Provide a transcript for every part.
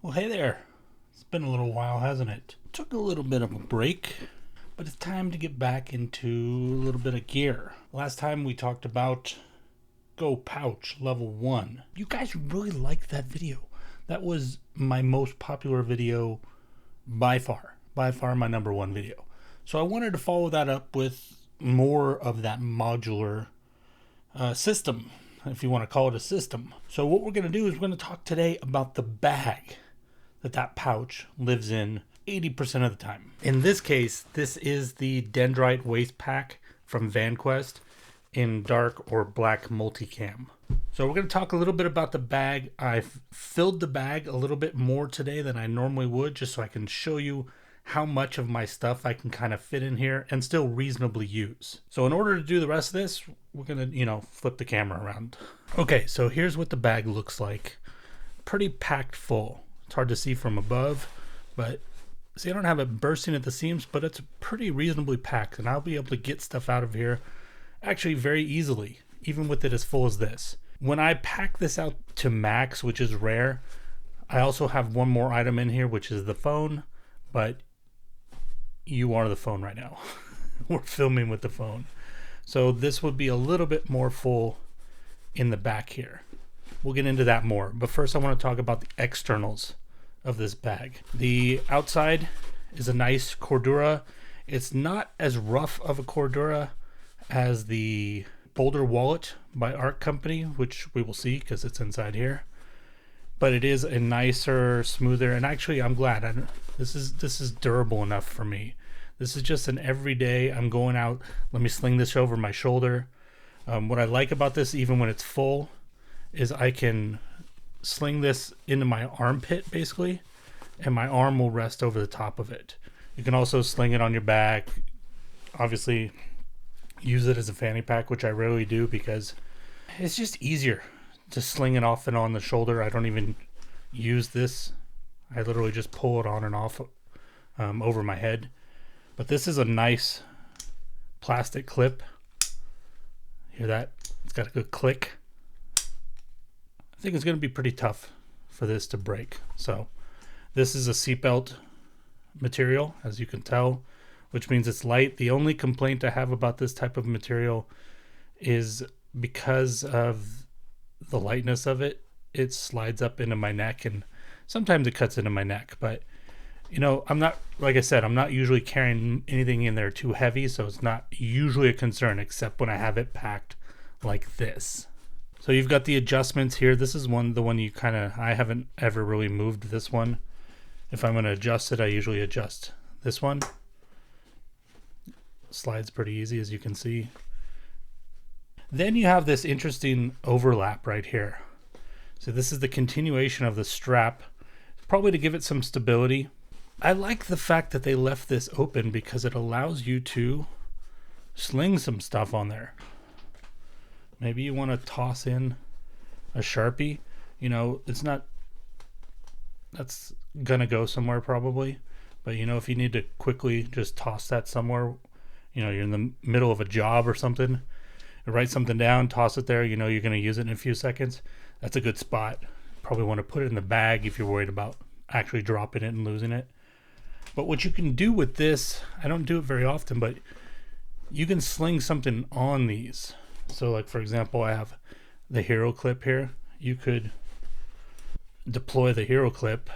Well, hey there. It's been a little while, hasn't it? Took a little bit of a break, but it's time to get back into a little bit of gear. Last time we talked about Go Pouch Level 1. You guys really liked that video. That was my most popular video by far. By far my number one video. So I wanted to follow that up with more of that modular system, if you want to call it a system. So what we're going to do is we're going to talk today about the bag that pouch lives in 80% of the time. In this case, this is the Dendrite waist pack from Vanquest in dark or black multicam. So we're going to talk a little bit about the bag. I've filled the bag a little bit more today than I normally would, just so I can show you how much of my stuff I can kind of fit in here and still reasonably use. So in order to do the rest of this, we're going to, flip the camera around. Okay, so here's what the bag looks like. Pretty packed full. It's hard to see from above, but see, I don't have it bursting at the seams, but it's pretty reasonably packed, and I'll be able to get stuff out of here actually very easily, even with it as full as this. When I pack this out to max, which is rare, I also have one more item in here, which is the phone, but you are the phone right now. We're filming with the phone. So this would be a little bit more full in the back here. We'll get into that more, but first I want to talk about the externals of this bag. The outside is a nice Cordura. It's not as rough of a Cordura as the Boulder Wallet by Arc Company, which we will see because it's inside here. But it is a nicer, smoother, and actually I'm glad. This is durable enough for me. This is just an everyday, I'm going out, let me sling this over my shoulder. What I like about this, even when it's full, is I can sling this into my armpit basically, and my arm will rest over the top of it. You can also sling it on your back. Obviously, use it as a fanny pack, which I rarely do because it's just easier to sling it off and on the shoulder. I don't even use this. I literally just pull it on and off over my head. But this is a nice plastic clip. Hear that? It's got a good click. I think it's going to be pretty tough for this to break. So this is a seatbelt material, as you can tell, which means it's light. The only complaint I have about this type of material is because of the lightness of it, it slides up into my neck, and sometimes it cuts into my neck. But I'm not, like I said, I'm not usually carrying anything in there too heavy, so it's not usually a concern, except when I have it packed like this. So you've got the adjustments here. This is the one you I haven't ever really moved this one. If I'm going to adjust it, I usually adjust this one. Slides pretty easy, as you can see. Then you have this interesting overlap right here. So this is the continuation of the strap, probably to give it some stability. I like the fact that they left this open because it allows you to sling some stuff on there. Maybe you want to toss in a Sharpie. It's not, that's gonna go somewhere probably. But if you need to quickly just toss that somewhere, you're in the middle of a job or something, write something down, toss it there, you're going to use it in a few seconds. That's a good spot. Probably want to put it in the bag if you're worried about actually dropping it and losing it. But what you can do with this, I don't do it very often, but you can sling something on these. So like, for example, I have the hero clip here. You could deploy the hero clip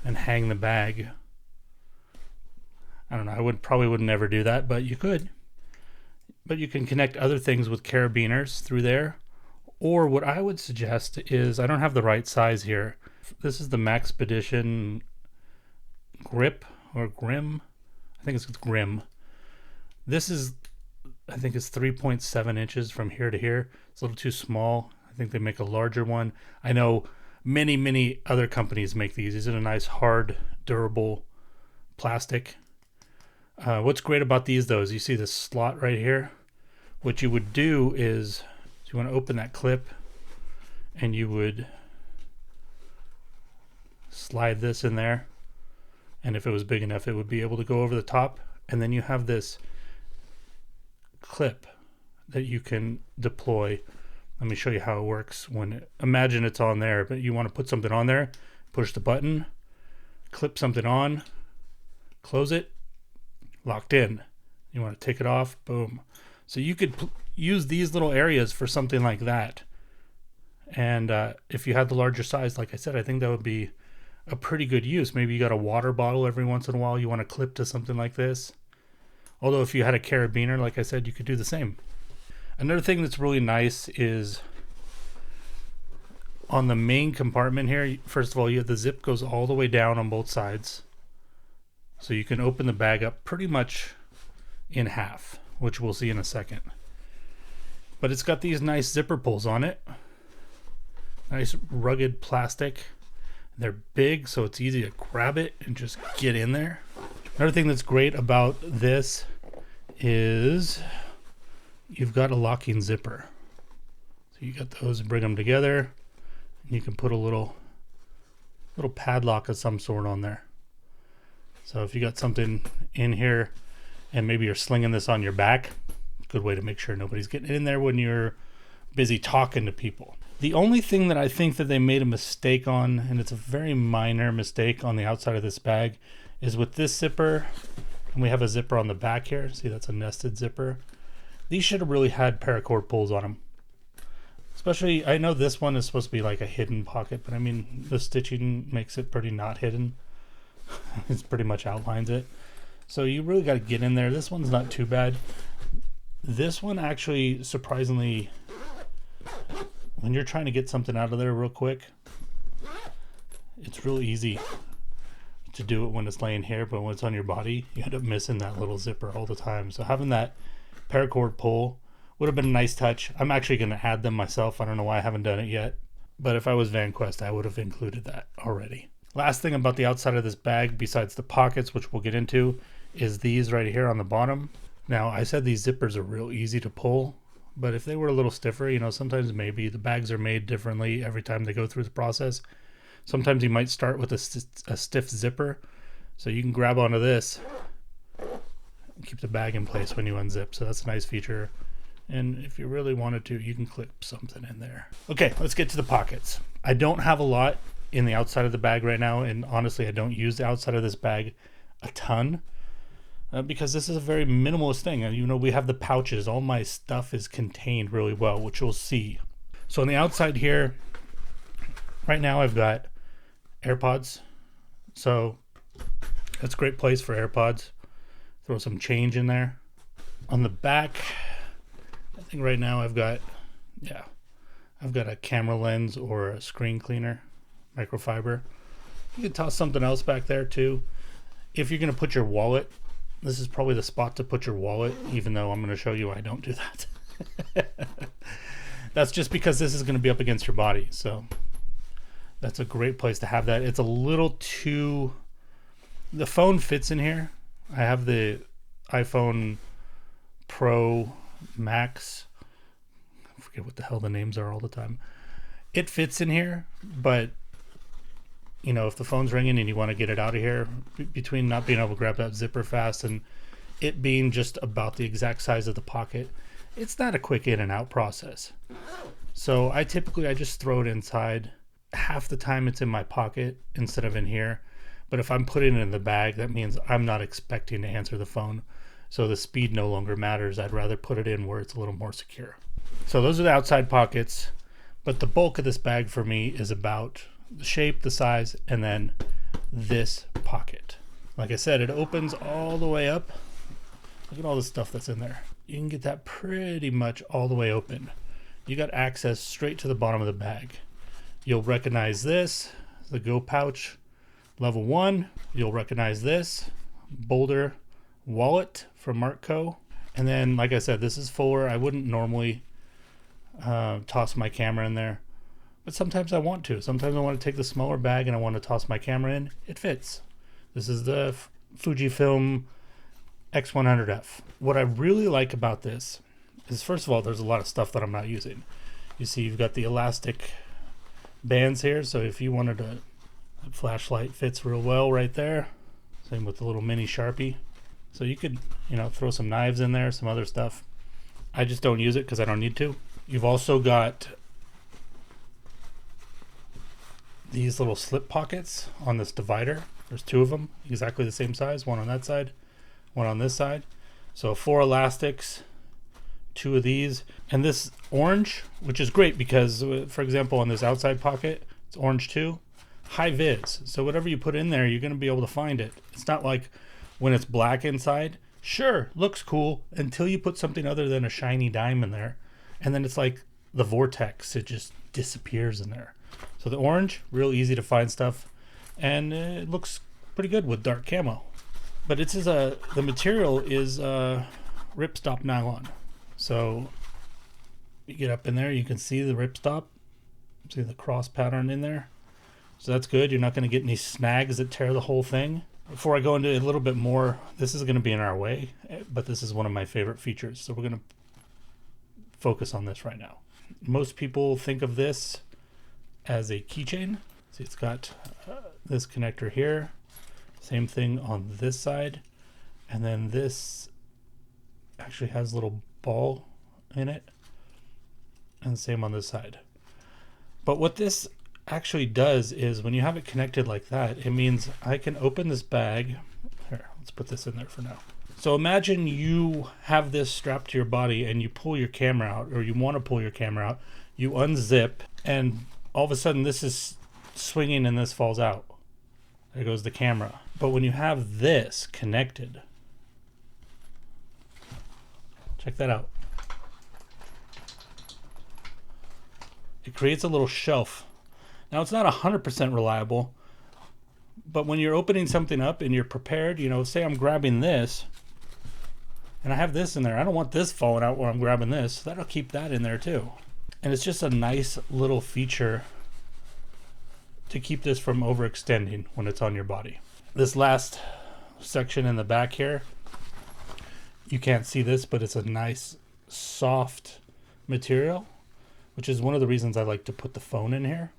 and hang the bag. I don't know, I probably would never do that, but you could. But you can connect other things with carabiners through there. Or what I would suggest is, I don't have the right size here. This is the Maxpedition Grip or Grim. I think it's Grim. This is, I think it's 3.7 inches from here to here. It's a little too small. I think they make a larger one. I know many other companies make these. These are a nice, hard, durable plastic. What's great about these though is you see this slot right here. What you would do is you want to open that clip and you would slide this in there, and if it was big enough it would be able to go over the top, and then you have this clip that you can deploy Let me show you how it works. Imagine it's on there, but you want to put something on there, push the button, clip something on, close it, locked in. You want to take it off, boom. So you could use these little areas for something like that. And if you had the larger size, like I said, I think that would be a pretty good use. Maybe you got a water bottle every once in a while you want to clip to something like this. Although if you had a carabiner, like I said, you could do the same. Another thing that's really nice is on the main compartment here, first of all, you have the zip goes all the way down on both sides. So you can open the bag up pretty much in half, which we'll see in a second. But it's got these nice zipper pulls on it. Nice rugged plastic. They're big, so it's easy to grab it and just get in there. Another thing that's great about this is you've got a locking zipper. So you got those and bring them together. And you can put a little padlock of some sort on there. So if you got something in here and maybe you're slinging this on your back, good way to make sure nobody's getting in there when you're busy talking to people. The only thing that I think that they made a mistake on, and it's a very minor mistake on the outside of this bag, is with this zipper, and we have a zipper on the back here. See, that's a nested zipper. These should have really had paracord pulls on them. Especially, I know this one is supposed to be like a hidden pocket, but I mean, the stitching makes it pretty not hidden. It pretty much outlines it. So you really got to get in there. This one's not too bad. This one actually, surprisingly, when you're trying to get something out of there real quick, it's real easy to do it when it's laying here, but when it's on your body, you end up missing that little zipper all the time. So having that paracord pull would have been a nice touch. I'm actually going to add them myself. I don't know why I haven't done it yet, but if I was Vanquest, I would have included that already. Last thing about the outside of this bag, besides the pockets, which we'll get into, is these right here on the bottom. Now, I said these zippers are real easy to pull, but if they were a little stiffer, you know, sometimes maybe the bags are made differently every time they go through the process. Sometimes you might start with a stiff zipper, so you can grab onto this and keep the bag in place when you unzip. So that's a nice feature. And if you really wanted to, you can clip something in there. Okay, let's get to the pockets. I don't have a lot in the outside of the bag right now, and honestly, I don't use the outside of this bag a ton. Because this is a very minimalist thing. You know, we have the pouches. All my stuff is contained really well, which you'll see. So on the outside here, right now I've got AirPods. So that's a great place for AirPods. Throw some change in there. On the back, I think right now I've got a camera lens or a screen cleaner, microfiber. You can toss something else back there too. If you're going to put your wallet, this is probably the spot to put your wallet, even though I'm going to show you I don't do that. That's just because this is going to be up against your body. So that's a great place to have that. It's a little too... The phone fits in here. I have the iPhone Pro Max. I forget what the hell the names are all the time. It fits in here, but... You know, if the phone's ringing and you want to get it out of here, between not being able to grab that zipper fast and it being just about the exact size of the pocket, it's not a quick in and out process. So I just throw it inside. Half the time it's in my pocket instead of in here. But if I'm putting it in the bag, that means I'm not expecting to answer the phone. So the speed no longer matters. I'd rather put it in where it's a little more secure. So those are the outside pockets. But the bulk of this bag for me is about the shape, the size, and then this pocket. Like I said, it opens all the way up. Look at all the stuff that's in there. You can get that pretty much all the way open. You got access straight to the bottom of the bag. You'll recognize this, the Go pouch, level 1. You'll recognize this, Boulder wallet from Marco. And then, like I said, this is fuller. I wouldn't normally toss my camera in there. But sometimes I want to. Sometimes I want to take the smaller bag and I want to toss my camera in. It fits. This is the Fujifilm X100F. What I really like about this is, first of all, there's a lot of stuff that I'm not using. You see, you've got the elastic bands here. So if you wanted a flashlight, fits real well right there. Same with the little mini Sharpie. So you could, you know, throw some knives in there, some other stuff. I just don't use it because I don't need to. You've also got these little slip pockets on this divider. There's 2 of them, exactly the same size, one on that side, one on this side. So 4 elastics, 2 of these, and this orange, which is great because, for example, on this outside pocket, it's orange too, high vis. So whatever you put in there, you're going to be able to find it. It's not like when it's black inside, sure, looks cool until you put something other than a shiny dime in there, and then it's like the vortex, it just disappears in there. So the orange, real easy to find stuff, and it looks pretty good with dark camo. But it's the material is ripstop nylon. So you get up in there, you can see the ripstop, see the cross pattern in there. So that's good. You're not going to get any snags that tear the whole thing. Before I go into a little bit more, this is going to be in our way, but this is one of my favorite features. So we're going to focus on this right now. Most people think of this as a keychain. See, it's got this connector here. Same thing on this side. And then this actually has a little ball in it. And same on this side. But what this actually does is when you have it connected like that, it means I can open this bag. Here, let's put this in there for now. So imagine you have this strapped to your body and you pull your camera out, or you want to pull your camera out, you unzip, and all of a sudden this is swinging and this falls out. There goes the camera. But when you have this connected, check that out. It creates a little shelf. Now it's not 100% reliable, but when you're opening something up and you're prepared, you know, say I'm grabbing this and I have this in there. I don't want this falling out while I'm grabbing this. That'll keep that in there too. And it's just a nice little feature to keep this from overextending when it's on your body. This last section in the back here, you can't see this, but it's a nice soft material, which is one of the reasons I like to put the phone in here.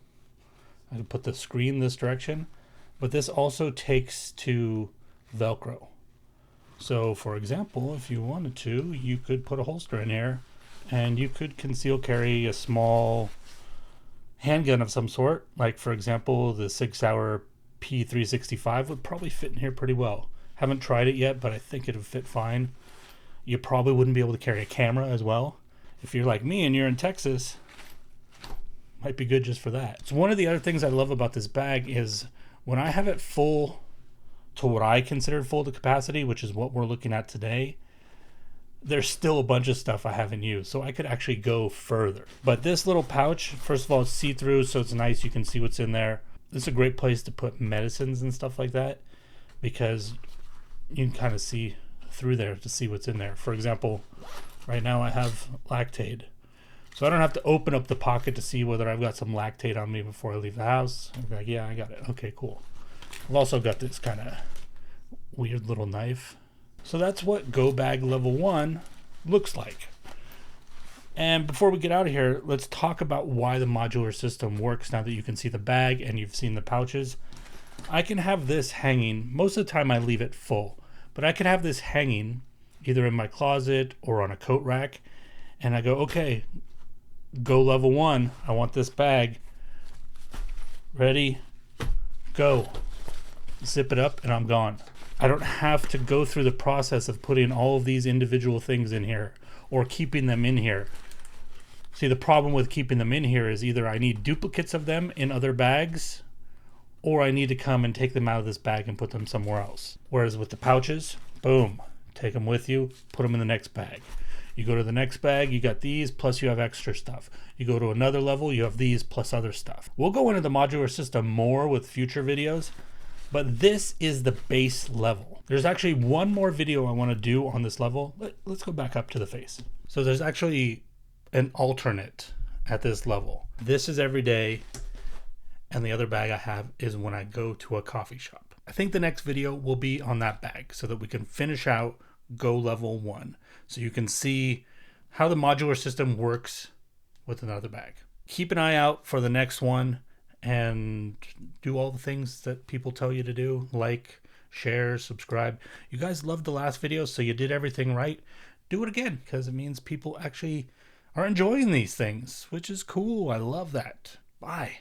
I can put the screen this direction, but this also takes to Velcro. So for example, if you wanted to, you could put a holster in here and you could conceal carry a small handgun of some sort. Like for example, the Sig Sauer P365 would probably fit in here pretty well. Haven't tried it yet, but I think it would fit fine. You probably wouldn't be able to carry a camera as well. If you're like me and you're in Texas, might be good just for that. So one of the other things I love about this bag is when I have it full to what I consider full to capacity, which is what we're looking at today, there's still a bunch of stuff I haven't used, so I could actually go further. But this little pouch, first of all, it's see-through, so it's nice. You can see what's in there. This is a great place to put medicines and stuff like that because you can kind of see through there to see what's in there. For example, right now I have Lactaid. So I don't have to open up the pocket to see whether I've got some Lactaid on me before I leave the house. I'm like, yeah, I got it. Okay, cool. I've also got this kind of weird little knife. So that's what Go Bag Level 1 looks like. And before we get out of here, let's talk about why the modular system works now that you can see the bag and you've seen the pouches. I can have this hanging. Most of the time I leave it full, but I can have this hanging either in my closet or on a coat rack. And I go, okay, Go Level 1. I want this bag. Ready? Go. Zip it up and I'm gone. I don't have to go through the process of putting all of these individual things in here or keeping them in here. See, the problem with keeping them in here is either I need duplicates of them in other bags or I need to come and take them out of this bag and put them somewhere else. Whereas with the pouches, boom, take them with you, put them in the next bag. You go to the next bag, you got these, plus you have extra stuff. You go to another level, you have these plus other stuff. We'll go into the modular system more with future videos, but this is the base level. There's actually one more video I want to do on this level. Let's go back up to the face. So there's actually an alternate at this level. This is every day, and the other bag I have is when I go to a coffee shop. I think the next video will be on that bag so that we can finish out Go Level 1. So you can see how the modular system works with another bag. Keep an eye out for the next one and do all the things that people tell you to do. Like, share, subscribe. You guys loved the last video, so you did everything right. Do it again because it means people actually are enjoying these things, which is cool. I love that. Bye.